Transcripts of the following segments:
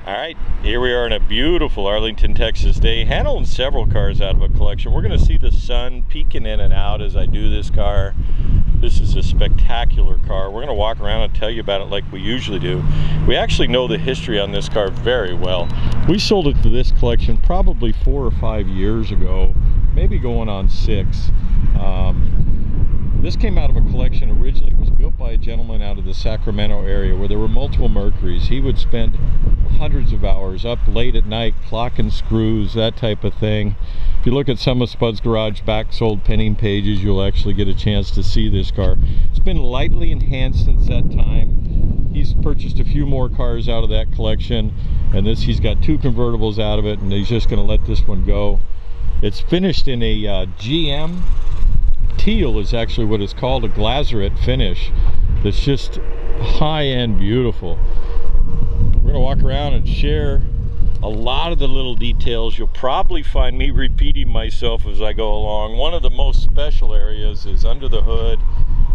All right, here we are in a beautiful Arlington, Texas day, handling several cars out of a collection. We're going to see the sun peeking in and out as I do this car. This is a spectacular car. We're going to walk around and tell you about it like we usually do. We actually know the history on this car very well. We sold it to this collection probably 4 or 5 years ago, maybe going on 6. This came out of a collection originally. It was built by a gentleman out of the Sacramento area where there were multiple Mercurys. He would spend hundreds of hours up late at night clocking screws, that type of thing. If you look at some of Spud's Garage back sold pinning pages, you'll actually get a chance to see this car. It's been lightly enhanced since that time. He's purchased a few more cars out of that collection, and he's got 2 convertibles out of it, and he's just going to let this one go. It's finished in a GM teal is actually what it's called, a glazurate finish that's just high-end beautiful. We're going to walk around and share a lot of the little details. You'll probably find me repeating myself as I go along. One of the most special areas is under the hood,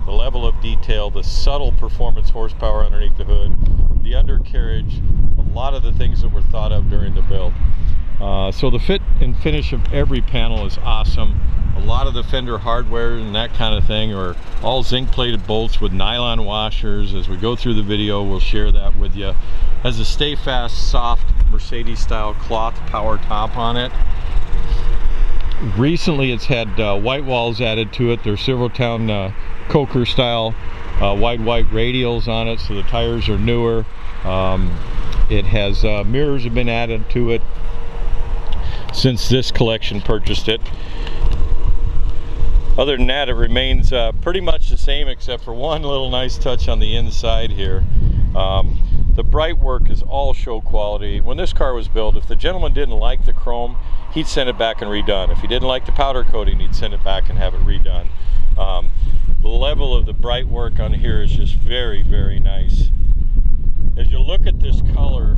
the level of detail, the subtle performance horsepower underneath the hood, the undercarriage, a lot of the things that were thought of during the build. So the fit and finish of every panel is awesome. A lot of the fender hardware and that kind of thing are all zinc plated bolts with nylon washers. As we go through the video, we'll share that with you. Has a stay fast, soft Mercedes style cloth power top on it. Recently it's had white walls added to it. There's Silvertown Coker style white radials on it, so the tires are newer. It has mirrors have been added to it since this collection purchased it. Other than that, it remains pretty much the same except for one little nice touch on the inside here. The bright work is all show quality. When this car was built, if the gentleman didn't like the chrome, he'd send it back and redone. If he didn't like the powder coating, he'd send it back and have it redone. The level of the bright work on here is just very, very nice. As you look at this color,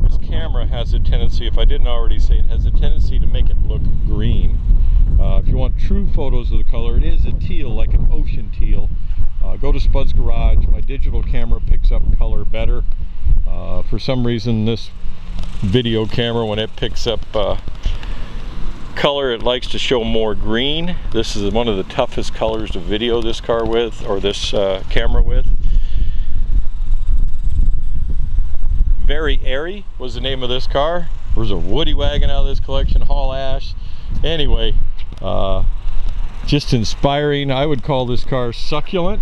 this camera has a tendency, if I didn't already say it, has a tendency to make it look green. If you want true photos of the color, it is a teal, like an ocean teal. Go to Spud's Garage. My digital camera picks up color better. For some reason, this video camera, when it picks up color, it likes to show more green. This is one of the toughest colors to video this car with, or this camera with. Very Airy was the name of this car. There's a Woody wagon out of this collection, haul ash. Anyway, just inspiring. I would call this car succulent.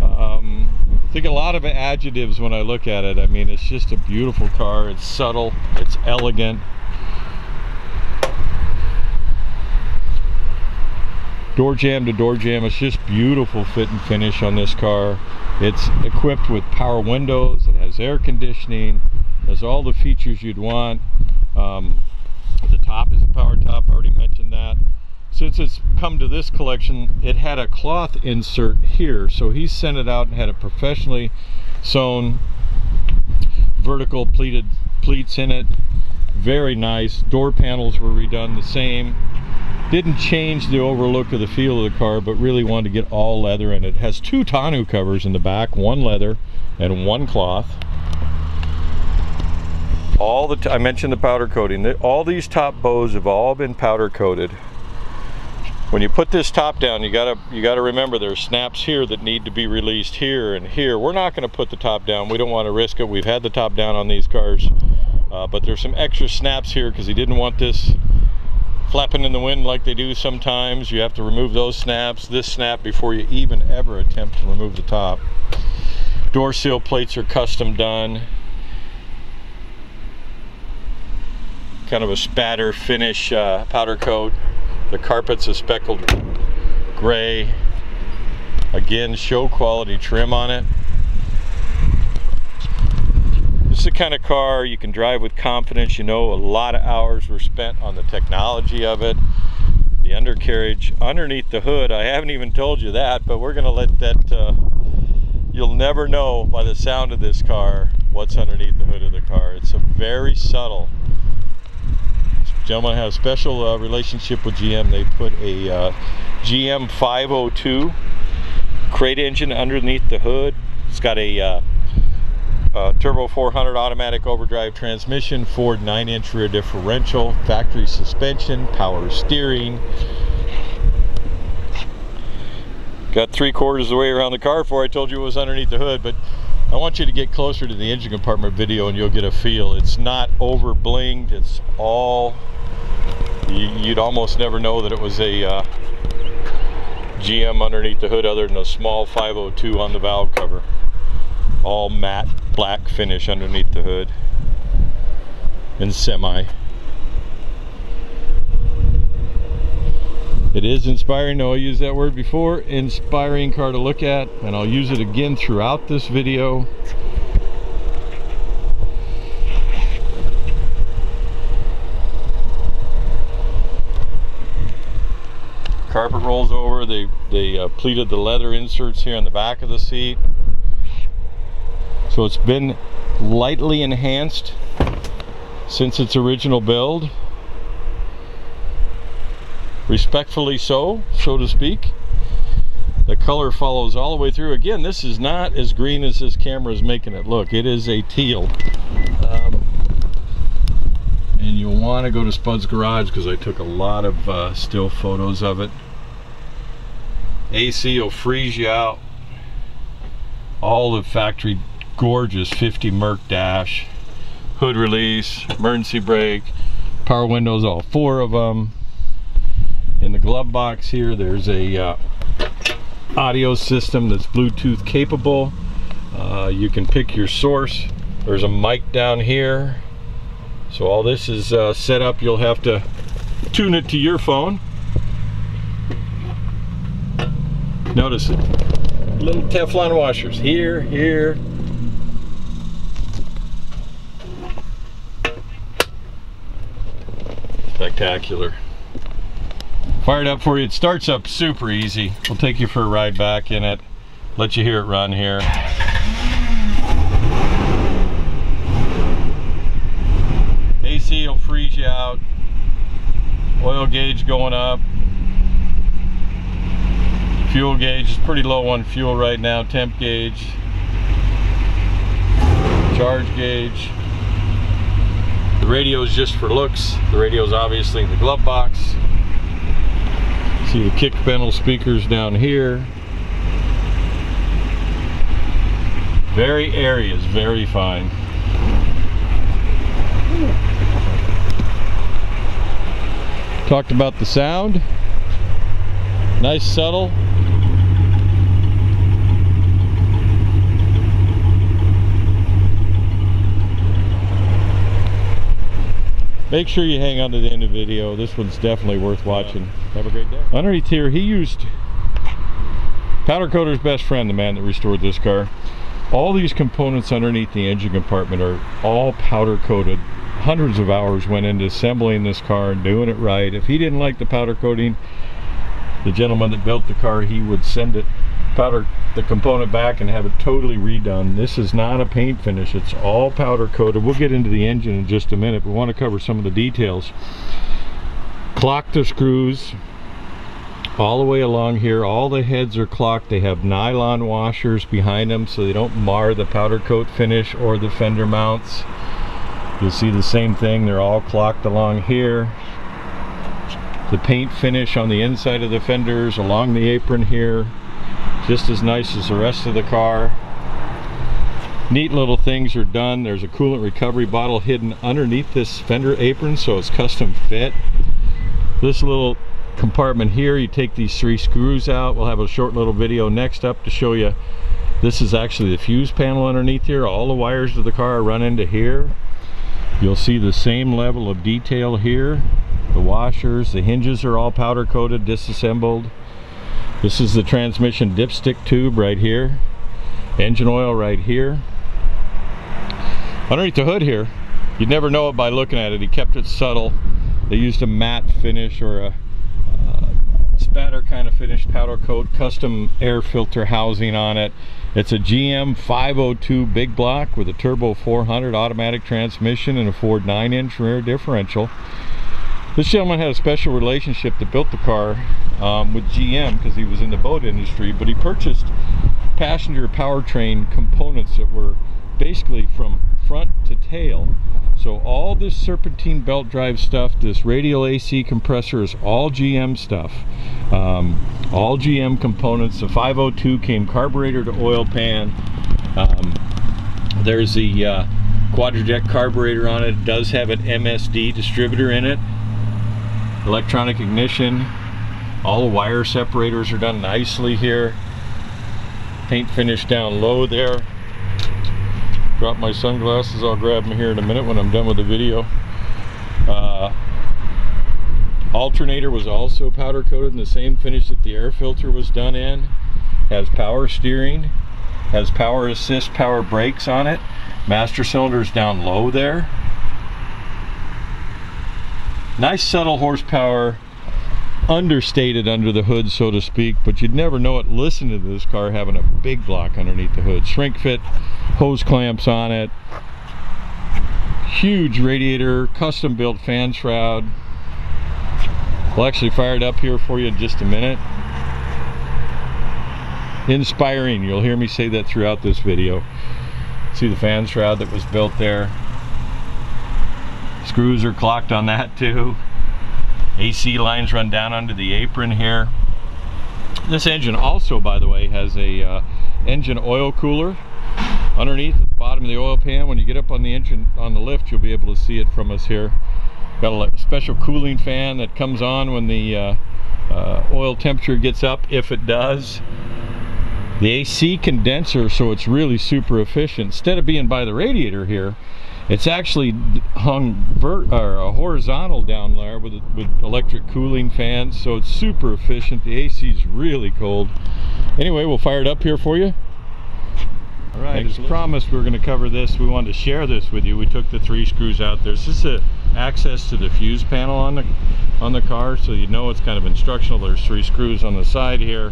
I think a lot of adjectives when I look at it. I mean, it's just a beautiful car. It's subtle, it's elegant. Door jamb to door jamb, it's just beautiful fit and finish on this car. It's equipped with power windows, it has air conditioning, it has all the features you'd want. The top is a power top, I already mentioned that. Since it's come to this collection, it had a cloth insert here, so he sent it out and had it professionally sewn, vertical pleated pleats in it. Very nice. Door panels were redone the same. Didn't change the overlook of the feel of the car, but really wanted to get all leather in it. It has 2 tonneau covers in the back, 1 leather and 1 cloth. I mentioned the powder coating. All these top bows have all been powder coated. When you put this top down, you gotta remember there's snaps here that need to be released here and here. We're not going to put the top down. We don't want to risk it. We've had the top down on these cars, but there's some extra snaps here because he didn't want this flapping in the wind like they do sometimes. You have to remove those snaps, this snap, before you even ever attempt to remove the top. Door seal plates are custom done. Kind of a spatter finish powder coat. The carpet's a speckled gray. Again, show quality trim on it. This is the kind of car you can drive with confidence. You know, a lot of hours were spent on the technology of it. The undercarriage underneath the hood, I haven't even told you that, but we're gonna let that, you'll never know by the sound of this car what's underneath the hood of the car. It's a very subtle. Gentlemen have a special relationship with GM. They put a GM 502 crate engine underneath the hood. It's got a turbo 400 automatic overdrive transmission, Ford 9-inch rear differential, factory suspension, power steering. Got 3/4 of the way around the car before I told you it was underneath the hood, but I want you to get closer to the engine compartment video and you'll get a feel. It's not over blinged, it's all, you'd almost never know that it was a GM underneath the hood other than a small 502 on the valve cover. All matte black finish underneath the hood and semi. It is inspiring. No, I used that word before. Inspiring car to look at, and I'll use it again throughout this video. Carpet rolls over. They pleated the leather inserts here on the back of the seat. So it's been lightly enhanced since its original build. Respectfully so to speak. The color follows all the way through. Again, this is not as green as this camera is making it look. It is a teal. And you'll want to go to Spud's Garage because I took a lot of still photos of it. AC will freeze you out. All the factory gorgeous 50 Merc dash, hood release, emergency brake, power windows, all 4 of them. In the glove box here, there's a audio system that's Bluetooth capable. You can pick your source. There's a mic down here. So all this is set up. You'll have to tune it to your phone. Notice it. Little Teflon washers here, here. Spectacular. Fired up for you. It starts up super easy. We'll take you for a ride back in it. Let you hear it run here. AC will freeze you out. Oil gauge going up. Fuel gauge is pretty low on fuel right now. Temp gauge. Charge gauge. The radio is just for looks. The radio is obviously in the glove box. See the kick panel speakers down here. Very airy, is very fine. Talked about the sound. Nice, subtle. Make sure you hang on to the end of the video. This one's definitely worth watching. Have a great day. Underneath here, he used powder coater's best friend, the man that restored this car. All these components underneath the engine compartment are all powder coated. Hundreds of hours went into assembling this car and doing it right. If he didn't like the powder coating, the gentleman that built the car, he would send it, powder the component back and have it totally redone. This is not a paint finish, it's all powder coated. We'll get into the engine in just a minute, but we want to cover some of the details. Clocked the screws all the way along here. All the heads are clocked. They have nylon washers behind them so they don't mar the powder coat finish or the fender mounts. You'll see the same thing. They're all clocked along here. The paint finish on the inside of the fenders along the apron here, just as nice as the rest of the car. Neat little things are done. There's a coolant recovery bottle hidden underneath this fender apron, so it's custom fit. This little compartment here, you take these 3 screws out. We'll have a short little video next up to show you. This is actually the fuse panel underneath here. All the wires of the car run into here. You'll see the same level of detail here. The washers, the hinges are all powder coated, disassembled. This is the transmission dipstick tube right here. Engine oil right here. Underneath the hood here, you'd never know it by looking at it. He kept it subtle. They used a matte finish or a spatter kind of finish powder coat, custom air filter housing on it. It's a GM 502 big block with a turbo 400 automatic transmission and a Ford 9-inch rear differential. This gentleman had a special relationship that built the car with GM because he was in the boat industry, but he purchased passenger powertrain components that were basically from front to tail. So all this serpentine belt drive stuff, this radial AC compressor is all GM stuff. All GM components. The 502 came carburetor to oil pan. There's the Quadrajet carburetor on it. It does have an MSD distributor in it. Electronic ignition. All the wire separators are done nicely here. Paint finish down low there. Drop my sunglasses, I'll grab them here in a minute when I'm done with the video. Alternator was also powder coated in the same finish that the air filter was done in. Has power steering, has power assist, power brakes on it. Master cylinder's down low there. Nice subtle horsepower, understated under the hood, so to speak, but you'd never know it listening to this car having a big block underneath the hood. Shrink fit hose clamps on it, huge radiator, custom built fan shroud. We'll actually fire it up here for you in just a minute. Inspiring, you'll hear me say that throughout this video. See the fan shroud that was built there. Screws are clocked on that too. AC lines run down under the apron here. This engine also, by the way, has a engine oil cooler underneath at the bottom of the oil pan. When you get up on the engine on the lift, you'll be able to see it from us here. Got a special cooling fan that comes on when the oil temperature gets up, if it does. The AC condenser, so it's really super efficient. Instead of being by the radiator here, it's actually hung horizontal down there with electric cooling fans, so it's super efficient. The AC is really cold. Anyway, we'll fire it up here for you. All right, as promised, we were going to cover this. We wanted to share this with you. We took the 3 screws out. There's just access to the fuse panel on the car, so you know it's kind of instructional. There's 3 screws on the side here.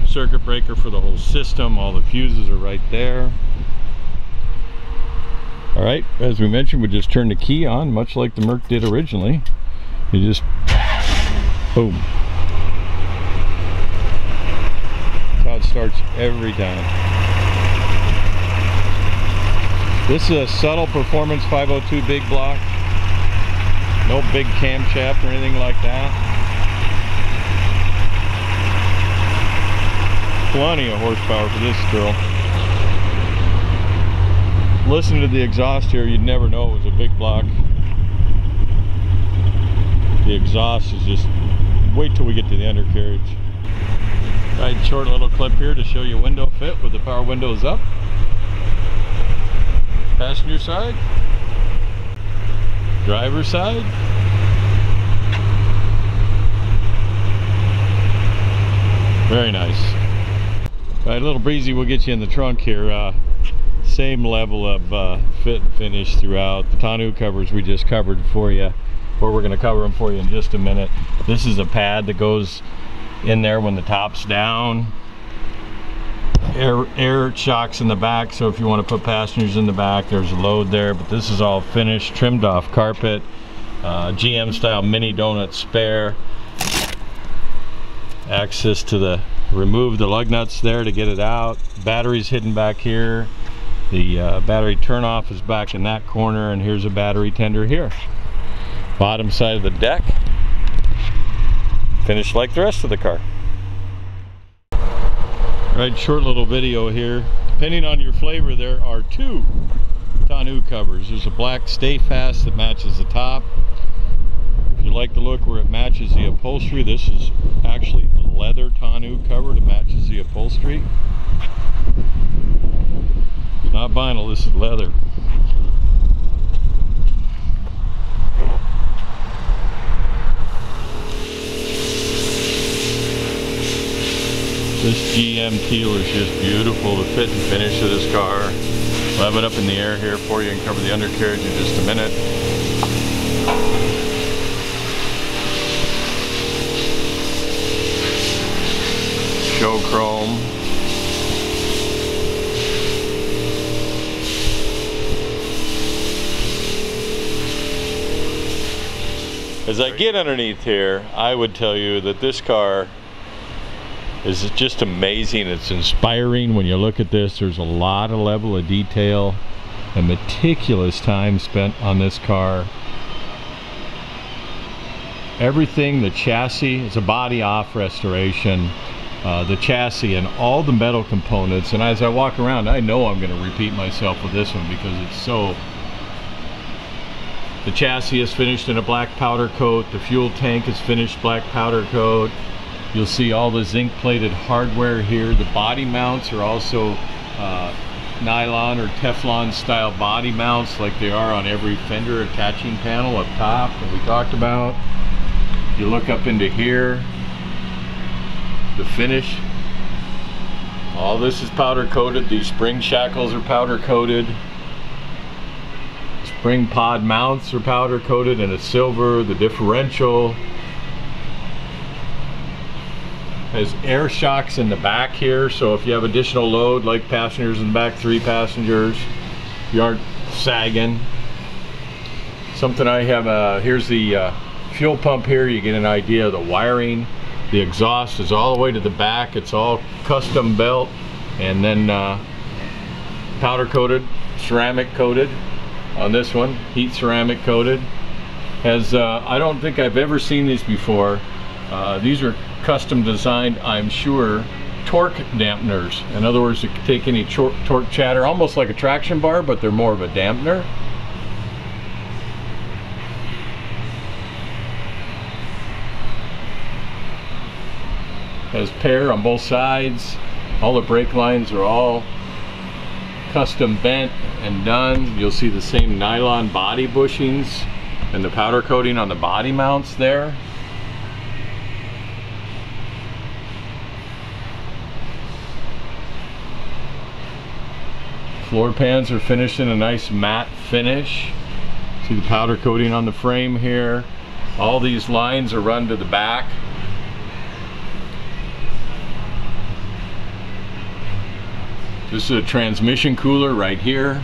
Circuit breaker for the whole system. All the fuses are right there. All right, as we mentioned, we just turned the key on, much like the Merc did originally. You just boom. That's how it starts every time. This is a subtle performance 502 big block. No big camshaft or anything like that. Plenty of horsepower for this girl. Listen to the exhaust here, you'd never know it was a big block. The exhaust is just, wait till we get to the undercarriage. Right, short little clip here to show you window fit with the power windows up. Passenger side, driver side. Very nice. Right, a little breezy, we'll get you in the trunk here. Same level of fit and finish throughout. The tonneau covers we just covered for you, or we're going to cover them for you in just a minute. This is a pad that goes in there when the top's down. Air shocks in the back, so if you want to put passengers in the back, there's a load there, but this is all finished, trimmed off carpet. GM style mini donut spare. Access to the, remove the lug nuts there to get it out. Battery's hidden back here. The battery turnoff is back in that corner, and here's a battery tender here. Bottom side of the deck, finished like the rest of the car. Right, short little video here. Depending on your flavor, there are 2 tonneau covers. There's a black Stay Fast that matches the top. If you like the look where it matches the upholstery, this is actually a leather tonneau cover that matches the upholstery. Not vinyl, this is leather. This GM teal is just beautiful, the fit and finish of this car. We'll have it up in the air here for you and cover the undercarriage in just a minute. Show chrome. As I get underneath here, I would tell you that this car is just amazing. It's inspiring when you look at this. There's a lot of level of detail and meticulous time spent on this car. Everything, the chassis, it's a body off restoration. The chassis and all the metal components, and as I walk around I know I'm going to repeat myself with this one because it's so... The chassis is finished in a black powder coat. The fuel tank is finished black powder coat. You'll see all the zinc plated hardware here. The body mounts are also nylon or Teflon style body mounts like they are on every fender attaching panel up top that we talked about. You look up into here, the finish, all this is powder coated. These spring shackles are powder coated. Spring pod mounts are powder coated and it's silver. The differential has air shocks in the back here, so if you have additional load like passengers in the back, 3 passengers, you aren't sagging. Something I have, here's the fuel pump here. You get an idea of the wiring. The exhaust is all the way to the back. It's all custom belt and then powder coated, ceramic coated on this one, heat ceramic coated. Has I don't think I've ever seen these before. These are custom designed, I'm sure, torque dampeners. In other words, to take any torque chatter, almost like a traction bar, but they're more of a dampener. Has pair on both sides. All the brake lines are all custom bent and done. You'll see the same nylon body bushings and the powder coating on the body mounts there. Floor pans are finished in a nice matte finish. See the powder coating on the frame here. All these lines are run to the back. This is a transmission cooler right here.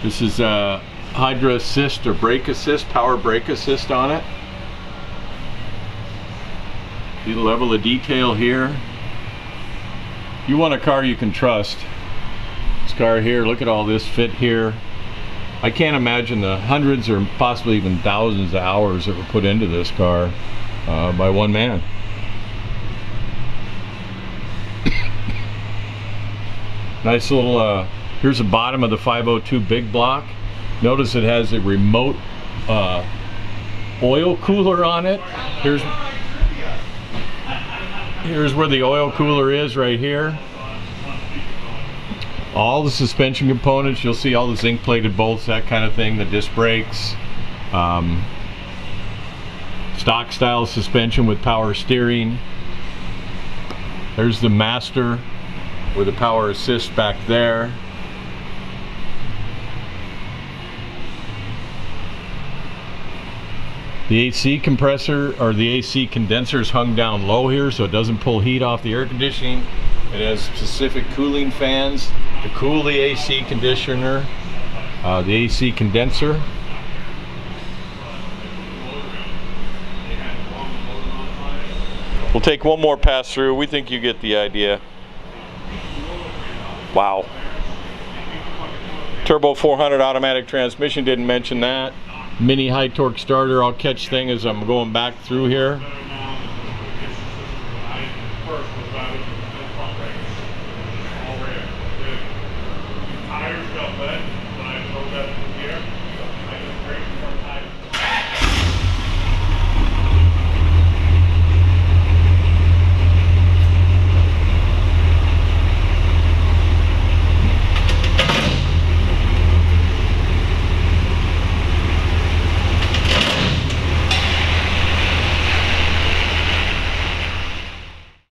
This is a Hydra assist or brake assist, power brake assist on it. See the level of detail here. You want a car you can trust. This car here, look at all this fit here. I can't imagine the hundreds or possibly even thousands of hours that were put into this car by one man. Nice little, here's the bottom of the 502 big block. Notice it has a remote oil cooler on it. Here's where the oil cooler is, right here. All the suspension components, you'll see all the zinc plated bolts, that kind of thing, the disc brakes. Stock style suspension with power steering. There's the master with the power assist back there. The AC compressor or the AC condenser is hung down low here so it doesn't pull heat off the air conditioning. It has specific cooling fans to cool the AC conditioner, the AC condenser. We'll take one more pass through. We think you get the idea. Wow. Turbo 400 automatic transmission, didn't mention that. Mini high torque starter. I'll catch things as I'm going back through here.